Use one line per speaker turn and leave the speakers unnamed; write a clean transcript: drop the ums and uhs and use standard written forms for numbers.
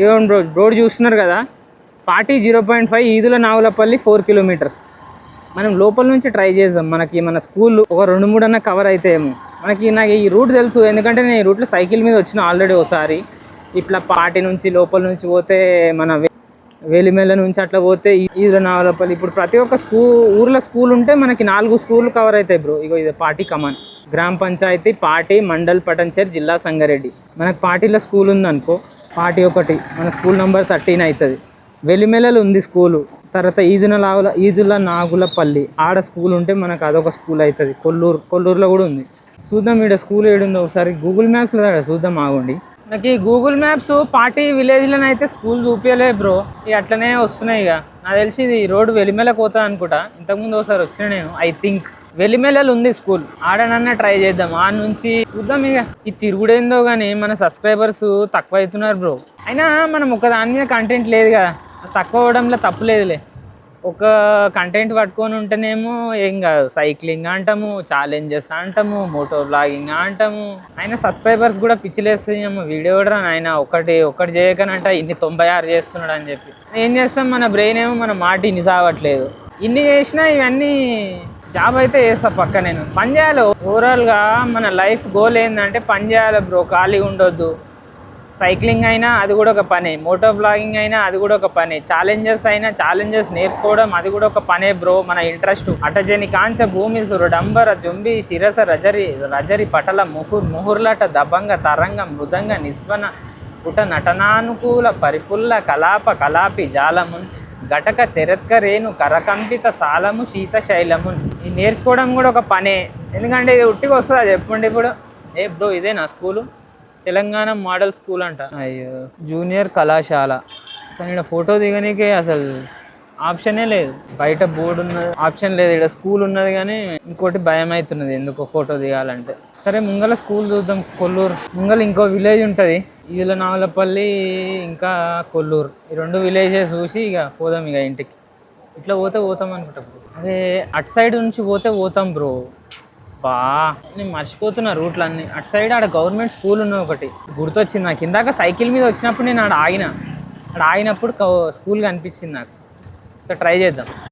ఇవ్వండి bro, road చూస్తున్నారు కదా, పార్టీ 0.5, ఈదుల నాగులపల్లి 4 కిలోమీటర్స్. మనం లోపల నుంచి ట్రై చేద్దాం. మనకి మన స్కూల్ ఒక 2-3 అన్న కవర్ అవుతాయేమో. నాకు ఈ రూట్ తెలుసు, ఎందుకంటే నేను ఈ రూట్లో సైకిల్ మీద వచ్చిన ఆల్రెడీ ఒకసారి. ఇట్లా పార్టీ నుంచి లోపల నుంచి పోతే మన వేలిమెల్ల నుంచి అట్లా పోతే ఈదుల నాగులపల్లి. ఇప్పుడు ప్రతి ఒక్క ఊర్లో స్కూల్ ఉంటే మనకి 4 స్కూళ్ళు కవర్ అవుతాయి బ్రో. ఇగో ఇది పార్టీ కమాన్, గ్రామ పంచాయతీ పార్టీ, మండల్ పటంచేర్, జిల్లా సంగారెడ్డి. మనకు పార్టీలో స్కూల్ ఉందనుకో, పార్టీ ఒకటి మన స్కూల్ నెంబర్ 13 అవుతుంది. వెలిమెలలు ఉంది స్కూలు. తర్వాత ఈదుల నాగులపల్లి ఆడ స్కూల్ ఉంటే మనకు అదొక స్కూల్ అవుతుంది. కొల్లూరులో కూడా ఉంది. చూద్దాం ఈడ స్కూల్ ఏడుందో ఒకసారి గూగుల్ మ్యాప్స్లో చూద్దాం. ఆగండి, నాకు ఈ గూగుల్ మ్యాప్స్ పార్టీ విలేజ్లోనే అయితే స్కూల్ చూపించలే బ్రో. ఇక అట్లనే వస్తున్నాయి. ఇక నాకు తెలిసి ఇది రోడ్డు వెలిమెలకు పోతా అనుకుంటా. ఇంతకుముందు ఒకసారి వచ్చిన నేను, ఐ థింక్ వెలిమెలలు ఉంది స్కూల్. ఆడనన్నా ట్రై చేద్దాం. ఆ నుంచి చూద్దాం. ఇక ఈ తిరుగుడేందో కానీ మన సబ్స్క్రైబర్స్ తక్కువ అవుతున్నారు బ్రో. అయినా మనం ఒక దాని మీద కంటెంట్ లేదు కదా, తక్కువ అవడంలో తప్పు లేదులే. ఒక కంటెంట్ పట్టుకొని ఉంటేనేమో ఏం కాదు. సైక్లింగ్ అంటాము, ఛాలెంజెస్ అంటాము, మోటో బ్లాగింగ్ అంటాము. అయినా సబ్స్క్రైబర్స్ కూడా పిచ్చిలేస్తాయేమో. వీడియో కూడా ఆయన ఒకటి చేయకనంట ఇన్ని 96 చేస్తున్నాడు అని చెప్పి. ఏం చేస్తాం, మన బ్రెయిన్ ఏమో మన మాట ఇన్ని సావట్లేదు. ఇన్ని చేసినా ఇవన్నీ జాబ్ అయితే చేస్తా పక్క. నేను పని చేయాలి. ఓవరాల్గా మన లైఫ్ గోల్ ఏంటంటే పని చేయాలి బ్రో, ఖాళీ ఉండొద్దు. సైక్లింగ్ అయినా అది కూడా ఒక పనే, మోటో బ్లాగింగ్ అయినా అది కూడా ఒక పనే, ఛాలెంజెస్ అయినా ఛాలెంజెస్ నేర్చుకోవడం అది కూడా ఒక పనే బ్రో. మన ఇంట్రెస్ట్ అటజని కాంచ భూమి సురడంబర జుంబి శిరస రజరి పటల ముహుర్లట దబంగ తరంగ మృదంగ నిస్వన స్ఫుట నటనానుకూల పరిపుల్ల కలాపి జాలమున్ ఘటక చరత్కరేణు కరకంపిత సాలము శీత శైలమున్. ఇది నేర్చుకోవడం కూడా ఒక పనే. ఎందుకంటే ఇది ఉట్టిగా వస్తుందా చెప్పండి ఇప్పుడు. బ్రో ఇదే నా స్కూలు, తెలంగాణ మోడల్ స్కూల్ అంట. అయ్యో, జూనియర్ కళాశాల. కానీ ఇక్కడ ఫోటో దిగనీకే అసలు ఆప్షనే లేదు. బయట బోర్డు ఉన్నది, ఆప్షన్ లేదు. ఇక్కడ స్కూల్ ఉన్నది కానీ ఇంకోటి భయం అవుతున్నది ఎందుకో ఫోటో దిగాలంటే. సరే ముంగల స్కూల్ చూద్దాం. కొల్లూరు ముంగల ఇంకో విలేజ్ ఉంటుంది, ఈదుల నాగులపల్లి ఇంకా కొల్లూరు. ఈ 2 విలేజెస్ చూసి ఇక పోదాం ఇక ఇంటికి. ఇట్లా పోతాం అనుకుంటా. అదే అటు సైడ్ నుంచి పోతాం బ్రో. నేను మర్చిపోతున్నా రూట్లన్నీ. అటు సైడ్ ఆడ గవర్నమెంట్ స్కూల్ ఉన్న ఒకటి గుర్తొచ్చింది నాకు. ఇందాక సైకిల్ మీద వచ్చినప్పుడు నేను ఆడ ఆగినప్పుడు స్కూల్ కనిపించింది నాకు. సో ట్రై చేద్దాం.